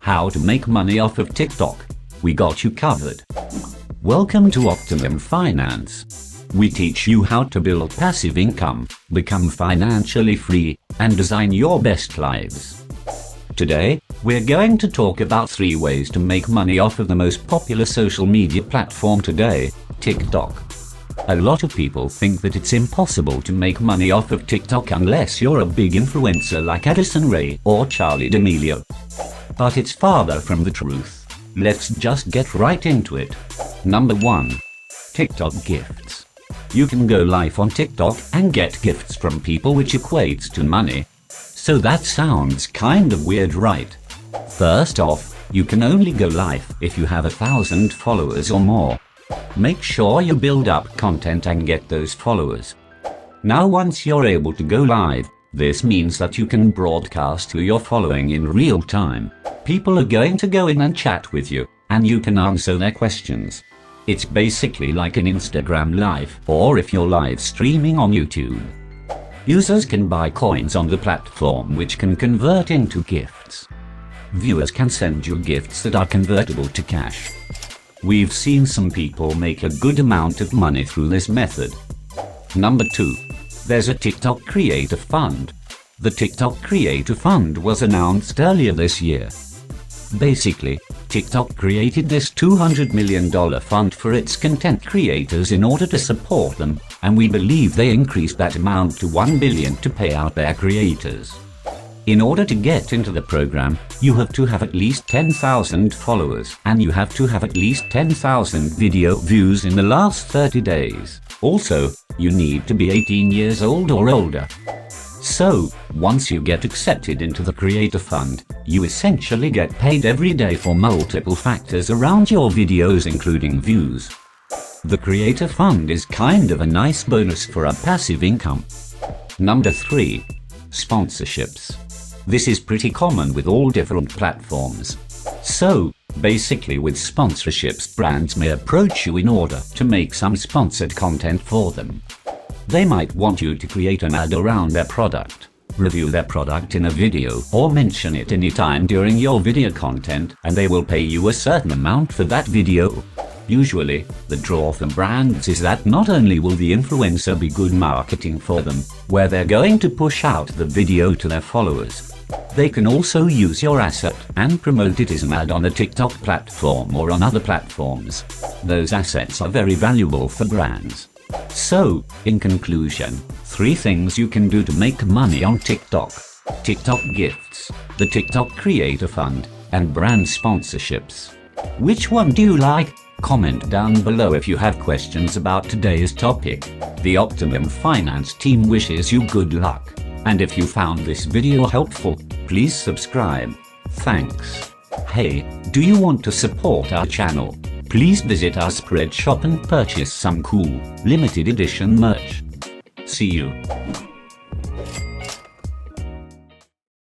How to make money off of TikTok. We got you covered. Welcome to Optimum Finance. We teach you how to build passive income, become financially free, and design your best lives. Today, we're going to talk about 3 ways to make money off of the most popular social media platform today, TikTok. A lot of people think that it's impossible to make money off of TikTok unless you're a big influencer like Addison Rae or Charli D'Amelio. But it's farther from the truth. Let's just get right into it. Number 1. TikTok gifts. You can go live on TikTok and get gifts from people, which equates to money. So that sounds kind of weird, right? First off, you can only go live if you have 1,000 followers or more. Make sure you build up content and get those followers. Now once you're able to go live, this means that you can broadcast to your following in real time. People are going to go in and chat with you, and you can answer their questions. It's basically like an Instagram live, or if you're live streaming on YouTube. Users can buy coins on the platform, which can convert into gifts. Viewers can send you gifts that are convertible to cash. We've seen some people make a good amount of money through this method. Number 2. There's a TikTok Creator Fund. The TikTok Creator Fund was announced earlier this year. Basically, TikTok created this $200 million fund for its content creators in order to support them, and we believe they increased that amount to $1 billion to pay out their creators. In order to get into the program, you have to have at least 10,000 followers, and you have to have at least 10,000 video views in the last 30 days. Also, you need to be 18 years old or older. So, once you get accepted into the Creator Fund, you essentially get paid every day for multiple factors around your videos, including views. The Creator Fund is kind of a nice bonus for a passive income. Number 3. Sponsorships. This is pretty common with all different platforms. So, basically with sponsorships, brands may approach you in order to make some sponsored content for them. They might want you to create an ad around their product, review their product in a video, or mention it anytime during your video content, and they will pay you a certain amount for that video. Usually, the draw for brands is that not only will the influencer be good marketing for them, where they're going to push out the video to their followers, they can also use your asset and promote it as an ad on a TikTok platform or on other platforms. Those assets are very valuable for brands. So, in conclusion, 3 things you can do to make money on TikTok: TikTok gifts, the TikTok Creator Fund, and brand sponsorships. Which one do you like? Comment down below if you have questions about today's topic. The Optimum Finance team wishes you good luck. And if you found this video helpful, please subscribe. Thanks. Hey, do you want to support our channel? Please visit our Spreadshop and purchase some cool, limited edition merch. See you.